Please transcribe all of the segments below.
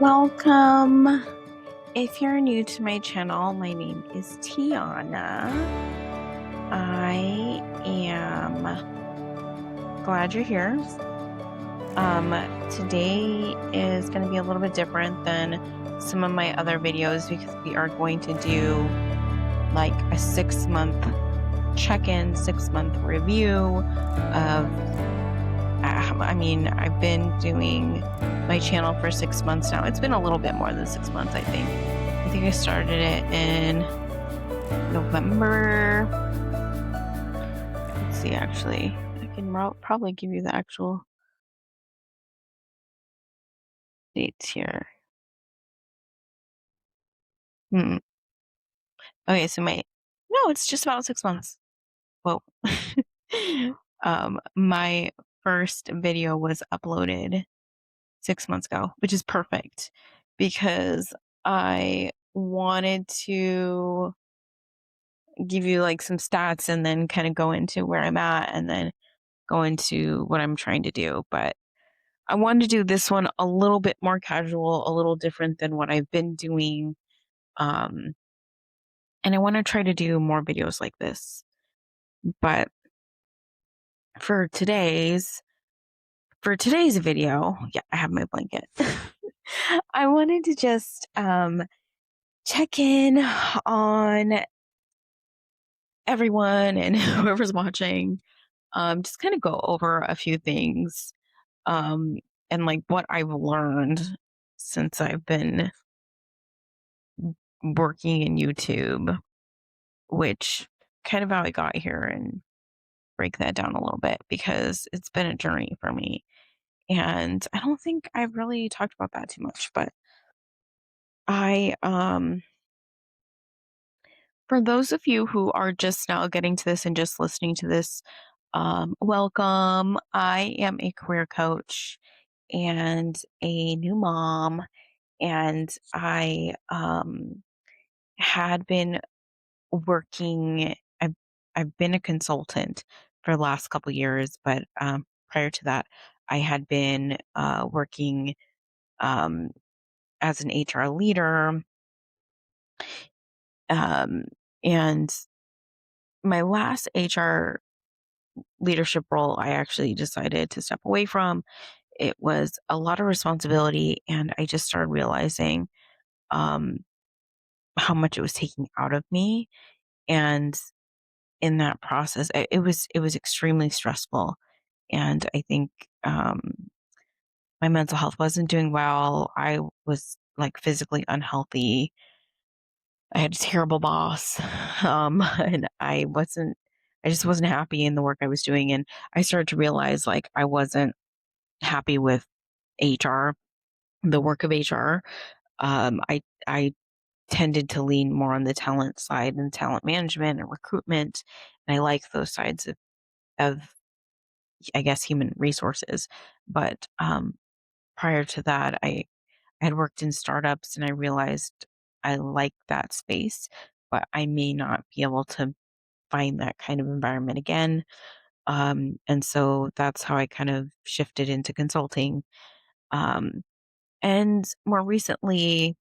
Welcome. If you're new to my channel, my name is Tiana. I am glad you're here. Today is going to be a little bit different than some of my other videos because we are going to do like a 6-month check-in, 6-month review of I've been doing my channel for 6 months now. It's been a little bit more than 6 months, I think. I think I started it in November. Let's see, actually. I can probably give you the actual dates here. Okay, so no, it's just about 6 months. Whoa. My first video was uploaded 6 months ago, which is perfect because I wanted to give you like some stats and then kind of go into where I'm at and then go into what I'm trying to do. But I wanted to do this one a little bit more casual, a little different than what I've been doing. Um, and I want to try to do more videos like this. But for today's video, yeah, I have my blanket. I wanted to just check in on everyone and whoever's watching. Just kind of go over a few things and like what I've learned since I've been working in YouTube, which kind of how I got here, and break that down a little bit because it's been a journey for me. And I don't think I've really talked about that too much, but I for those of you who are just now getting to this and just listening to this, welcome. I am a career coach and a new mom, and I had been working. I've been a consultant for the last couple years, but prior to that, I had been working um, as an HR leader, um, and my last HR leadership role, I actually decided to step away from. It was a lot of responsibility, and I just started realizing um, how much it was taking out of me. And in that process, it was extremely stressful, and I think um, my mental health wasn't doing well. I was like physically unhealthy. I had a terrible boss, and I just wasn't happy in the work I was doing, and I started to realize like I wasn't happy with HR, the work of HR. I tended to lean more on the talent side and talent management and recruitment, and I like those sides of I guess human resources. But prior to that, I had worked in startups, and I realized I like that space, but I may not be able to find that kind of environment again. And so that's how I kind of shifted into consulting. Um, and more recently,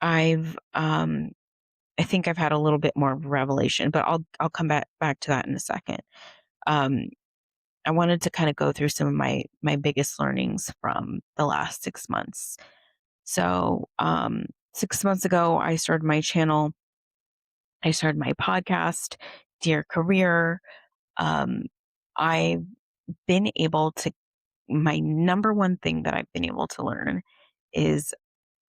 I've I think I've had a little bit more of a revelation, but I'll come back to that in a second. Um, I wanted to kind of go through some of my biggest learnings from the last 6 months. So 6 months ago, I started my channel. I started my podcast, Dear Career. Um, I've been able to. My number one thing that I've been able to learn is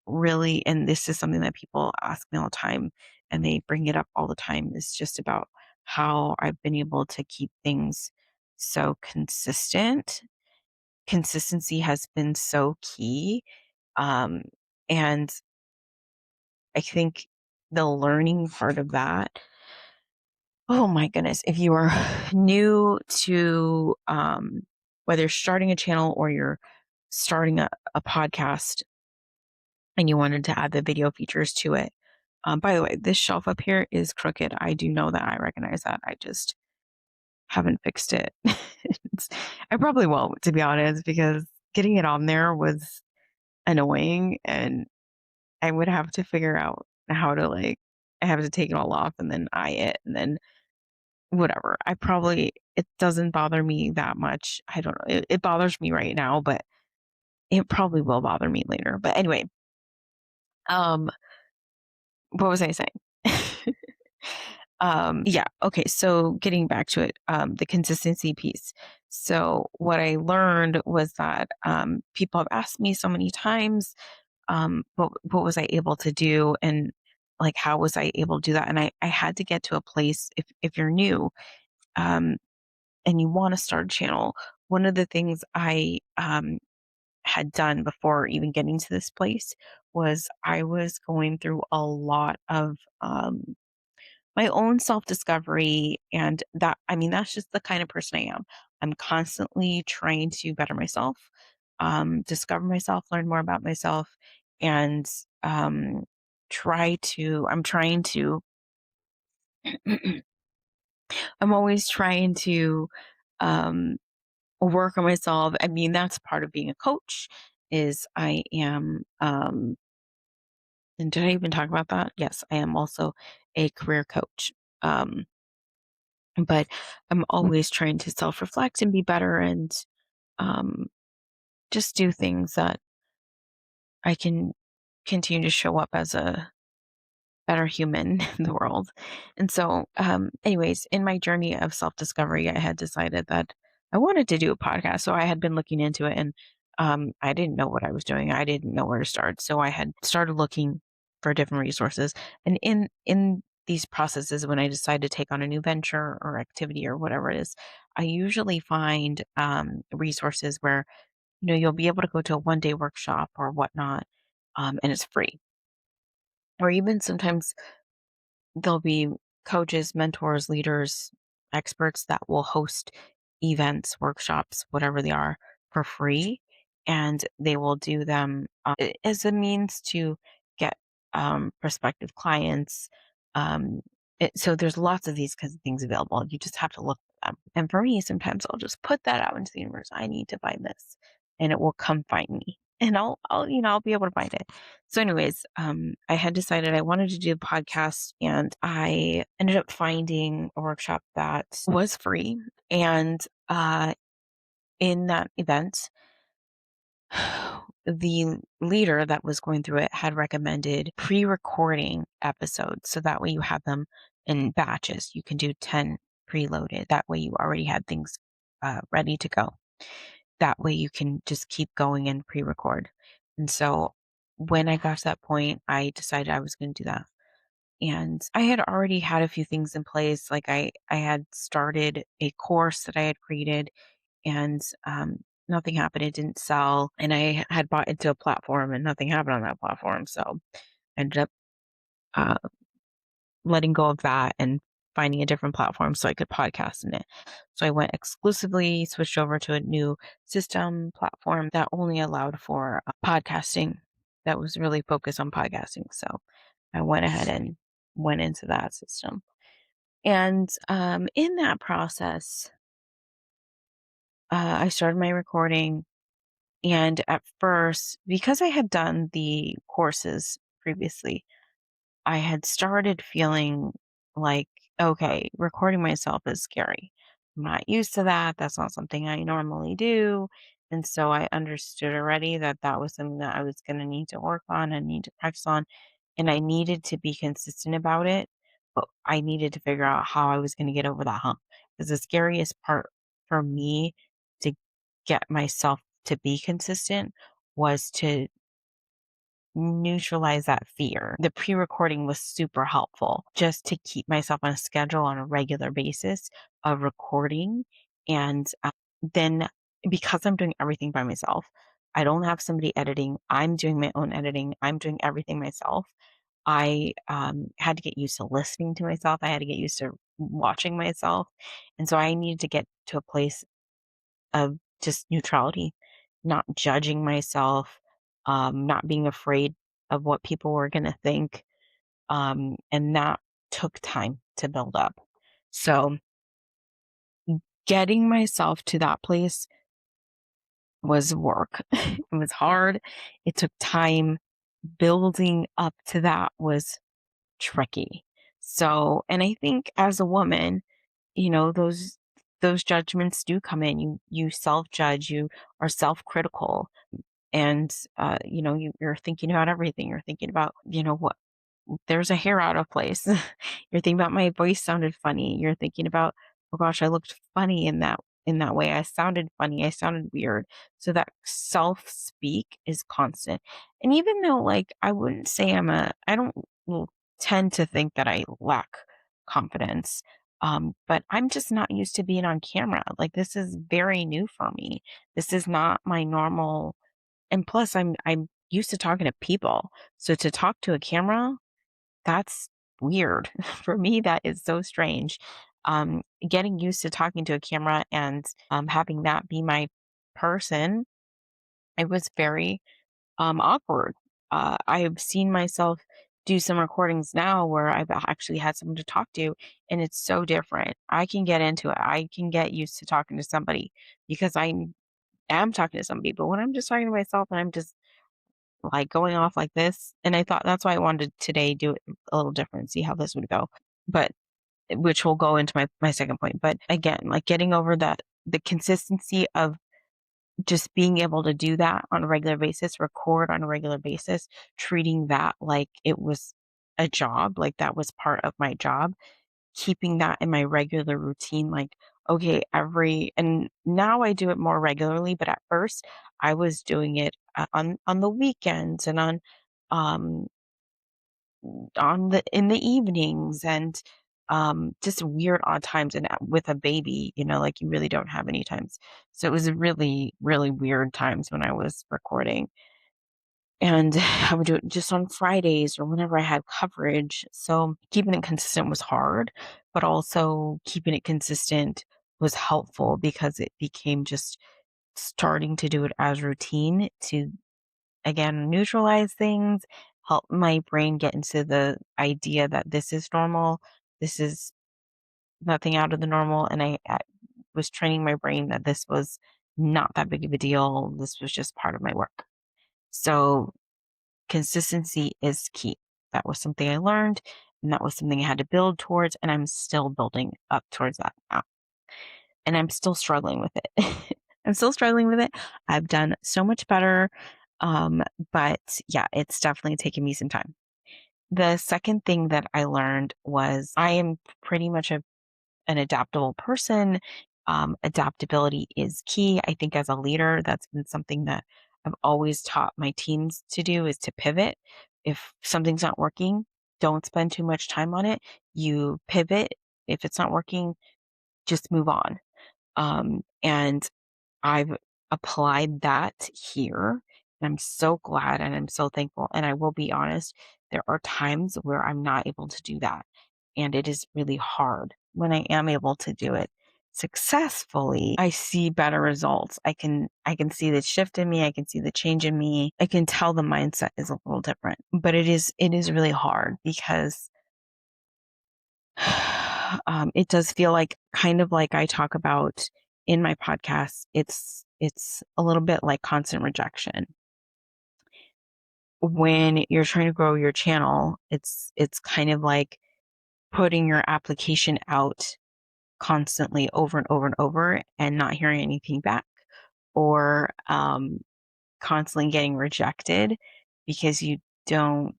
really, and this is something that people ask me all the time and they bring it up all the time, is just about how I've been able to keep things so consistent. Consistency has been so key. Um, and I think the learning part of that, oh my goodness, if you are new to whether you're starting a channel or you're starting a podcast and you wanted to add the video features to it. By the way, this shelf up here is crooked. I do know that. I recognize that. I just haven't fixed it. I probably won't, to be honest, because getting it on there was annoying, and I would have to figure out how to I have to take it all off and then eye it and then whatever. It doesn't bother me that much. I don't know. It bothers me right now, but it probably will bother me later. But anyway, um, what was I saying? Yeah. Okay. So getting back to it, the consistency piece. So what I learned was that people have asked me so many times, what was I able to do, and how was I able to do that? And I had to get to a place. If you're new, um, and you want to start a channel, one of the things I had done before even getting to this place was I was going through a lot of my own self discovery. And I mean, that's just the kind of person I am. I'm constantly trying to better myself, discover myself, learn more about myself, and I'm trying to, I'm always trying to um, work on myself. I mean, that's part of being a coach is I am, and did I even talk about that? Yes, I am also a career coach. Um, but I'm always trying to self reflect and be better and um, just do things that I can continue to show up as a better human in the world. And so, anyways, in my journey of self discovery, I had decided that I wanted to do a podcast. So I had been looking into it, and I didn't know what I was doing. I didn't know where to start. So I had started looking for different resources. And in these processes, when I decide to take on a new venture or activity or whatever it is, I usually find resources where you'll be able to go to a 1 day workshop or whatnot, and it's free. Or even sometimes there'll be coaches, mentors, leaders, experts that will host events, workshops, whatever they are, for free. And they will do them as a means to get prospective clients. Um, so there's lots of these kinds of things available. You just have to look for them. And for me, sometimes I'll just put that out into the universe. I need to find this, and it will come find me. And I'll be able to find it. So, anyways, I had decided I wanted to do a podcast, and I ended up finding a workshop that was free. And in that event, the leader that was going through it had recommended pre recording episodes. So that way you have them in batches. You can do 10 preloaded. That way you already had things ready to go. That way you can just keep going and pre record. And so when I got to that point, I decided I was going to do that. And I had already had a few things in place. I had started a course that I had created, and nothing happened. It didn't sell. And I had bought into a platform, and nothing happened on that platform. So I ended up uh, letting go of that and finding a different platform so I could podcast in it. So I went exclusively, switched over to a new system platform that only allowed for podcasting, that was really focused on podcasting. So I went ahead and went into that system. And in that process, I started my recording. And at first, because I had done the courses previously, I had started feeling like, okay, recording myself is scary. I'm not used to that. That's not something I normally do. And so I understood already that that was something that I was going to need to work on and need to practice on. And I needed to be consistent about it. But I needed to figure out how I was going to get over that hump. Because the scariest part for me to get myself to be consistent was to neutralize that fear. The pre-recording was super helpful just to keep myself on a schedule on a regular basis of recording. And then because I'm doing everything by myself, I don't have somebody editing. I'm doing my own editing. I'm doing everything myself. I had to get used to listening to myself. I had to get used to watching myself. And so I needed to get to a place of just neutrality, not judging myself, not being afraid of what people were going to think. And that took time to build up. So getting myself to that place was work. It was hard. It took time. Building up to that was tricky. So, and I think as a woman, those judgments do come in. You self-judge, you are self-critical, and you're thinking about everything. You're thinking about, what there's a hair out of place. You're thinking about my voice sounded funny. You're thinking about, oh gosh, I looked funny in that way. I sounded funny. I sounded weird. So that self speak is constant. And even though like I wouldn't say I don't l- tend to think that I lack confidence. But I'm just not used to being on camera. Like this is very new for me. This is not my normal, and plus I'm used to talking to people. So to talk to a camera, that's weird. For me, that is so strange. Getting used to talking to a camera and having that be my person, it was very awkward. I've seen myself do some recordings now where I've actually had someone to talk to, and it's so different. I can get into it. I can get used to talking to somebody because I am talking to somebody. But when I'm just talking to myself and I'm just like going off like this, and I thought that's why I wanted to today do it a little different, see how this would go. But which will go into my second point. But again, like getting over that, the consistency of just being able to do that on a regular basis, record on a regular basis, treating that like it was a job, like that was part of my job, keeping that in my regular routine, like, okay, and now I do it more regularly, but at first I was doing it on the weekends and um, in the evenings and just weird odd times and with a baby, like you really don't have any times. So it was really, really weird times when I was recording. And I would do it just on Fridays or whenever I had coverage. So keeping it consistent was hard, but also keeping it consistent was helpful because it became just starting to do it as routine to, again, neutralize things, help my brain get into the idea that this is normal. This is nothing out of the normal. And I was training my brain that this was not that big of a deal. This was just part of my work. So consistency is key. That was something I learned, and that was something I had to build towards. And I'm still building up towards that now. And I'm still struggling with it. I'm still struggling with it. I've done so much better. But yeah, it's definitely taken me some time. The second thing that I learned was I am pretty much an adaptable person. Adaptability is key. I think as a leader, that's been something that I've always taught my teams to do is to pivot. If something's not working, don't spend too much time on it. You pivot. If it's not working, just move on. And I've applied that here. And I'm so glad and I'm so thankful. And I will be honest, there are times where I'm not able to do that. And it is really hard. When I am able to do it successfully, I see better results. I can see the shift in me. I can see the change in me. I can tell the mindset is a little different. But it is really hard because it does feel like kind of like I talk about in my podcast, it's a little bit like constant rejection. When you're trying to grow your channel, it's kind of like putting your application out constantly over and over and over and not hearing anything back, or constantly getting rejected because you don't,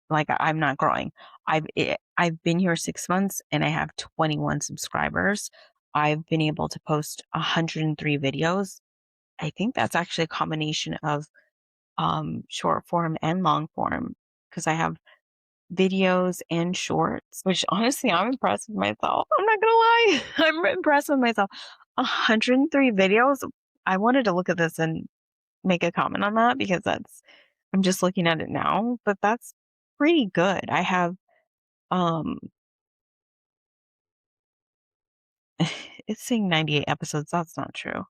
like, I'm not growing. I've been here 6 months and I have 21 subscribers. I've been able to post 103 videos. I think that's actually a combination of short form and long form because I have videos and shorts, which honestly I'm impressed with myself. I'm not gonna lie. I'm impressed with myself. 103 videos. I wanted to look at this and make a comment on that because I'm just looking at it now, but that's pretty good. I have um it's saying 98 episodes. That's not true.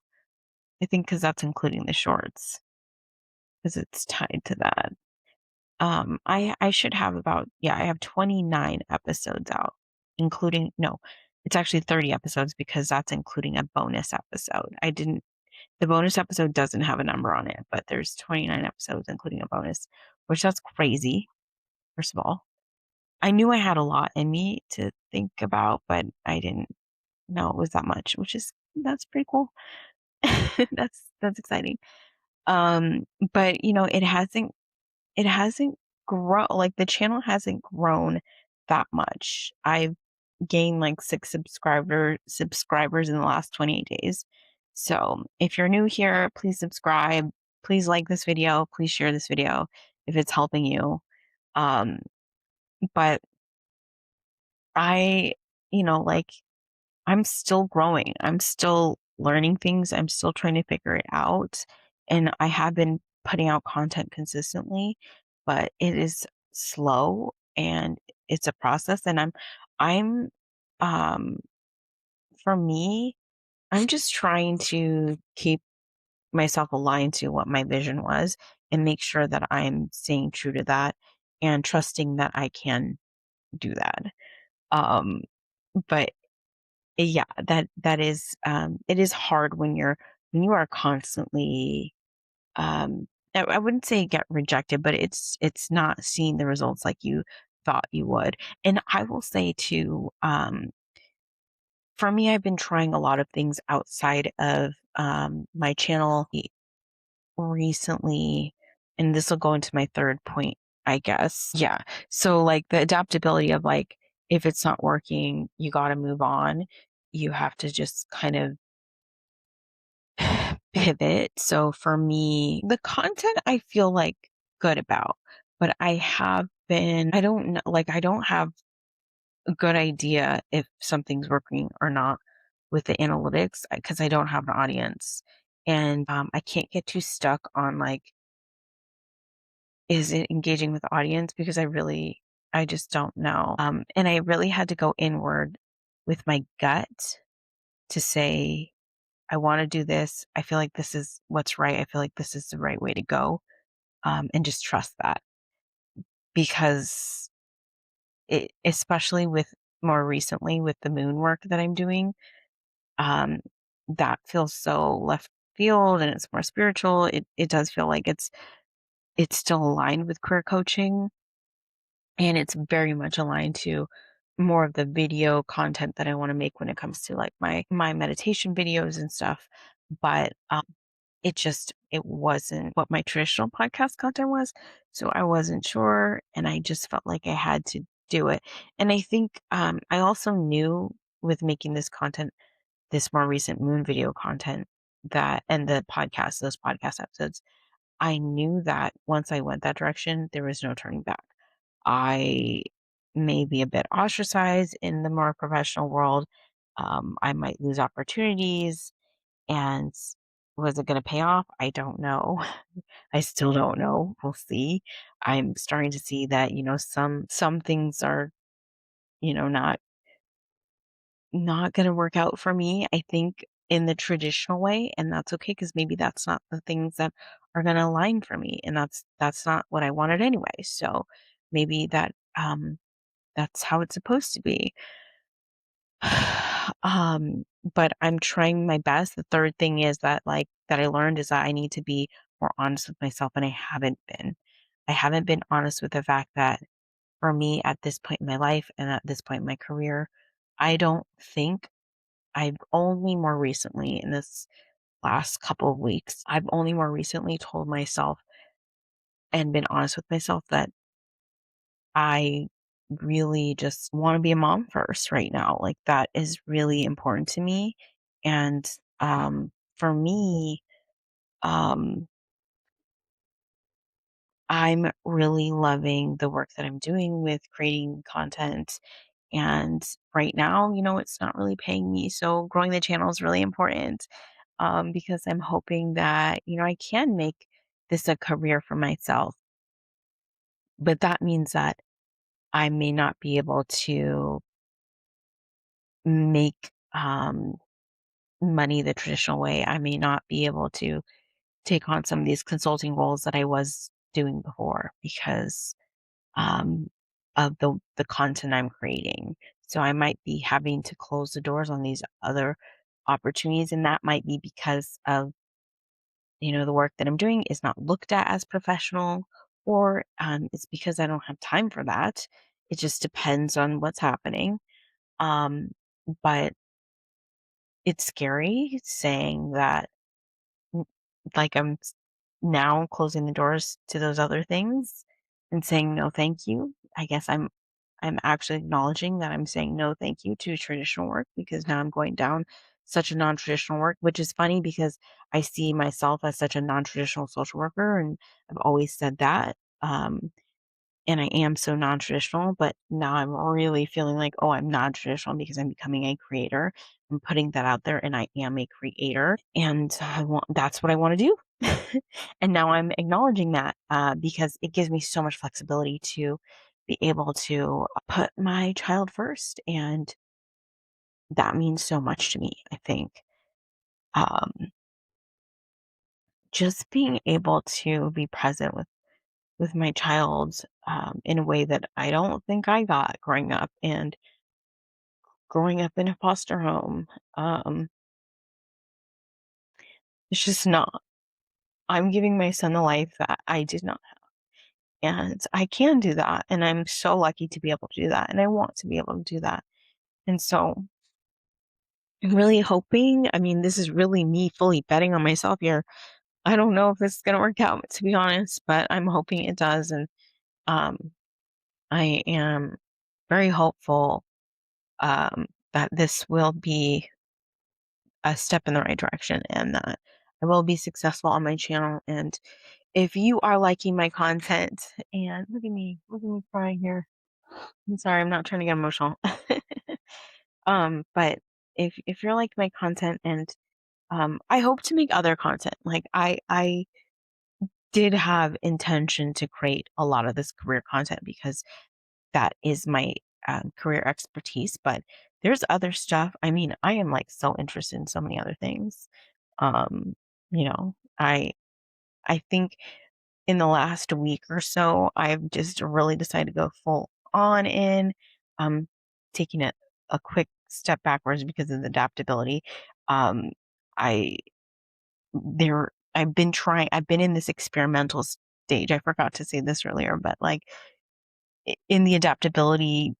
I think because that's including the shorts because it's tied to that. I should have about, yeah, I have 29 episodes out, including, no, it's actually 30 episodes because that's including a bonus episode. I didn't The bonus episode doesn't have a number on it, but there's 29 episodes, including a bonus, which that's crazy, first of all. I knew I had a lot in me to think about, but I didn't know it was that much, that's pretty cool. That's exciting. Um, but it hasn't grown, like, the channel hasn't grown that much. I've gained like 6 subscribers in the last 28 days. So if you're new here, please subscribe. Please like this video. Please share this video if it's helping you. Um, but I, like, I'm still growing. I'm still learning things. I'm still trying to figure it out. And I have been putting out content consistently, but it is slow and it's a process. And I'm, um, for me, I'm just trying to keep myself aligned to what my vision was and make sure that I'm staying true to that and trusting that I can do that. Um, but yeah, that is it is hard when you are constantly I wouldn't say get rejected, but it's not seeing the results like you thought you would. And I will say too, for me, I've been trying a lot of things outside of my channel recently, and this will go into my third point, I guess. Yeah. So like the adaptability of like if it's not working, you got to move on. You have to just kind of pivot. So for me, the content I feel like good about, but I don't know, like I don't have a good idea if something's working or not with the analytics because I don't have an audience. And I can't get too stuck on like, is it engaging with the audience? Because I just don't know. And I really had to go inward with my gut to say, I want to do this. I feel like this is what's right. I feel like this is the right way to go. And just trust that because especially with more recently with the moon work that I'm doing, um, that feels so left field and it's more spiritual. It does feel like it's still aligned with career coaching and it's very much aligned to more of the video content that I want to make when it comes to like my meditation videos and stuff. But it wasn't what my traditional podcast content was. So I wasn't sure and I just felt like I had to do it. And I think I also knew with making this content, this more recent moon video content that and those podcast episodes, I knew that once I went that direction, there was no turning back. I may be a bit ostracized in the more professional world. I might lose opportunities. And was it going to pay off? I don't know. I still don't know. We'll see. I'm starting to see that, some things are, not going to work out for me. I think in the traditional way, and that's okay because maybe that's not the things that are going to align for me, and that's not what I wanted anyway. So maybe that's how it's supposed to be. Um, but I'm trying my best. The third thing is that I learned is that I need to be more honest with myself, and I haven't been. I haven't been honest with the fact that for me at this point in my life and at this point in my career, I don't think I've only more recently in this last couple of weeks, I've only more recently told myself and been honest with myself that I really just want to be a mom first right now. Like that is really important to me. And for me, um, I'm really loving the work that I'm doing with creating content. And right now, it's not really paying me. So growing the channel is really important because I'm hoping that, I can make this a career for myself. But that means that I may not be able to make money the traditional way. I may not be able to take on some of these consulting roles that I was doing before because um, of the content I'm creating. So I might be having to close the doors on these other opportunities, and that might be because of the work that I'm doing is not looked at as professional, or it's because I don't have time for that. It just depends on what's happening. Um, but it's scary saying that, n- like, now closing the doors to those other things and saying no, thank you. I guess I'm actually acknowledging that I'm saying no, thank you to traditional work, because now I'm going down such a non-traditional work, which is funny because I see myself as such a non-traditional social worker, and I've always said that. And I am so non-traditional, but now I'm really feeling like, oh, I'm non-traditional because I'm becoming a creator. I'm putting that out there, and I am a creator, and that's what I want to do. And now I'm acknowledging that, because it gives me so much flexibility to be able to put my child first, and that means so much to me. I think, um, just being able to be present with my child, in a way that I don't think I got growing up, and growing up in a foster home. Um, it's just not. I'm giving my son a life that I did not have. And I can do that. And I'm so lucky to be able to do that. And I want to be able to do that. And so I'm really hoping, I mean, this is really me fully betting on myself here. I don't know if this is going to work out, to be honest, but I'm hoping it does. And um, I am very hopeful, that this will be a step in the right direction, and that I will be successful on my channel. And if you are liking my content, and look at me crying here. I'm sorry, I'm not trying to get emotional. But if you're like my content, and I hope to make other content. Like, I did have intention to create a lot of this career content because that is my career expertise. But there's other stuff. I mean, I am like so interested in so many other things. Um, I think in the last week or so, I've just really decided to go full on in, um, taking a quick step backwards because of the adaptability. Um, I I've been in this experimental stage. I forgot to say this earlier, but like, in the adaptability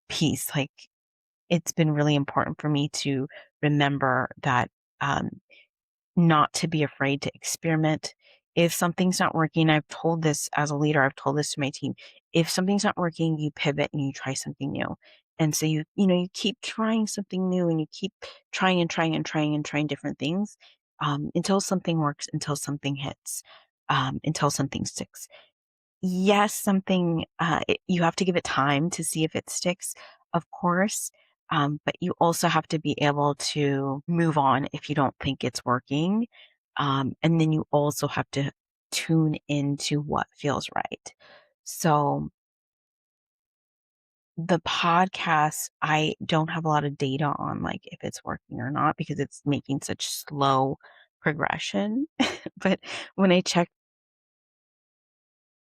piece, like, it's been really important for me to remember that, um, not to be afraid to experiment. If something's not working, I've told this as a leader, I've told this to my team. If something's not working, you pivot and you try something new. And so you keep trying something new, and you keep trying and trying and trying and trying different things, until something works, until something hits, until something sticks. Yes, you have to give it time to see if it sticks, of course. But you also have to be able to move on if you don't think it's working. And then you also have to tune into what feels right. So the podcast, I don't have a lot of data on, like, if it's working or not, because it's making such slow progression. But when I check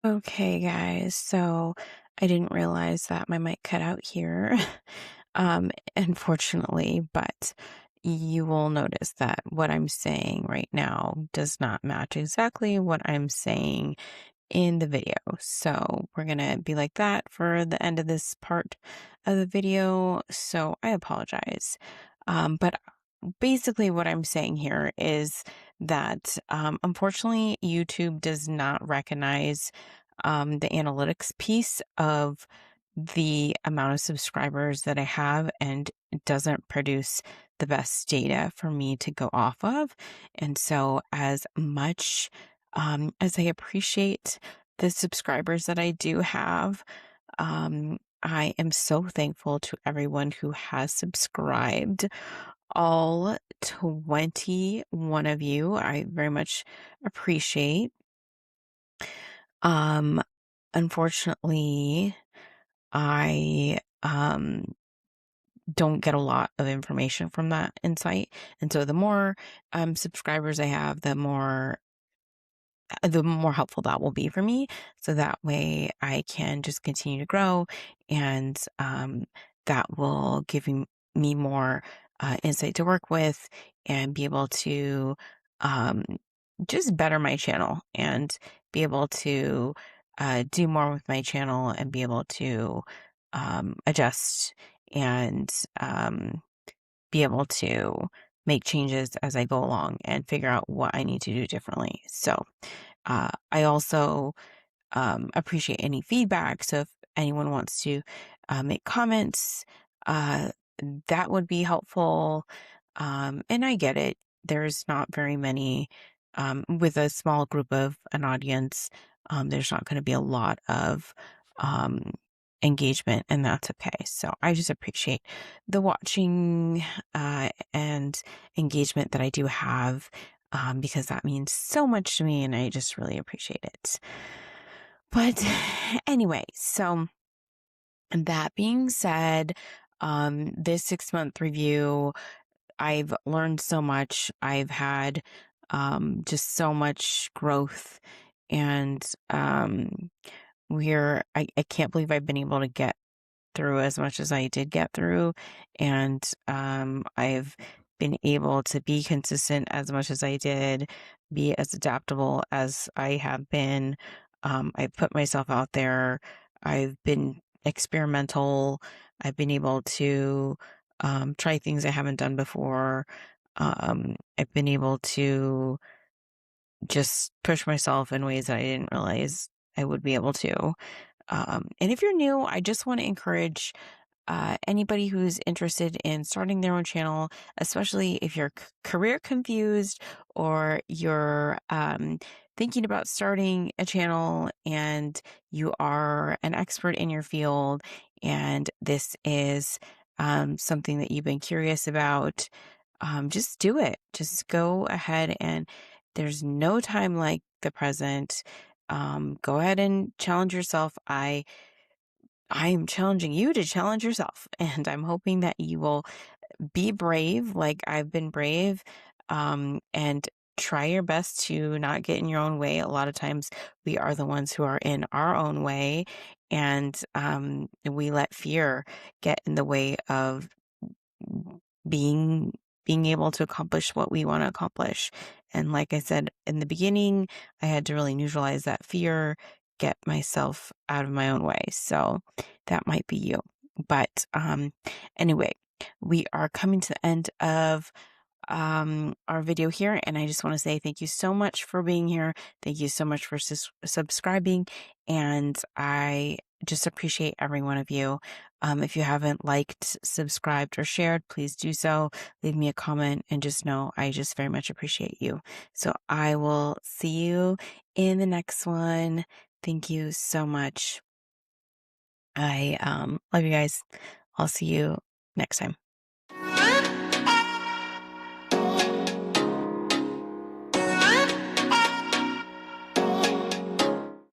Okay, guys. So I didn't realize that my mic cut out here, unfortunately, but you will notice that what I'm saying right now does not match exactly what I'm saying in the video. So we're going to be like that for the end of this part of the video. So I apologize. But basically, what I'm saying here is that, unfortunately, YouTube does not recognize the analytics piece of the amount of subscribers that I have, and it doesn't produce the best data for me to go off of. And so, as much as I appreciate the subscribers that I do have, I am so thankful to everyone who has subscribed. All 21 of you, I very much appreciate. Um, Unfortunately, I don't get a lot of information from that insight. And so the more subscribers I have, the more helpful that will be for me. So that way I can just continue to grow, and that will give me more insight to work with, and be able to um, just better my channel and be able to do more with my channel and be able to adjust and be able to make changes as I go along and figure out what I need to do differently. So I also appreciate any feedback. So if anyone wants to make comments, uh, that would be helpful. And I get it. There's not very many, with a small group of an audience, there's not going to be a lot of um, engagement, and that's okay. So I just appreciate the watching and engagement that I do have. Because that means so much to me and I just really appreciate it. But anyway, so that being said, this 6 month review, I've learned so much. I've had just so much growth, and I can't believe I've been able to get through as much as I did get through. And I've been able to be consistent as much as I did, be as adaptable as I have been. I've put myself out there. I've been experimental. I've been able to try things I haven't done before. I've been able to just push myself in ways that I didn't realize I would be able to. And if you're new, I just want to encourage anybody who's interested in starting their own channel, especially if you're career confused or you're thinking about starting a channel and you are an expert in your field and this is something that you've been curious about, just do it. Just go ahead, and there's no time like the present. Go ahead and challenge yourself. I'm challenging you to challenge yourself, and I'm hoping that you will be brave like I've been brave, and try your best to not get in your own way. A lot of times we are the ones who are in our own way, and we let fear get in the way of being being able to accomplish what we want to accomplish. And like I said in the beginning, I had to really neutralize that fear, get myself out of my own way. So that might be you. But anyway, we are coming to the end of our video here, and I just want to say thank you so much for being here. Thank you so much for subscribing, and I just appreciate every one of you. If you haven't liked, subscribed, or shared, please do so. Leave me a comment, and just know I just very much appreciate you. So I will see you in the next one. Thank you so much. I love you guys. I'll see you next time.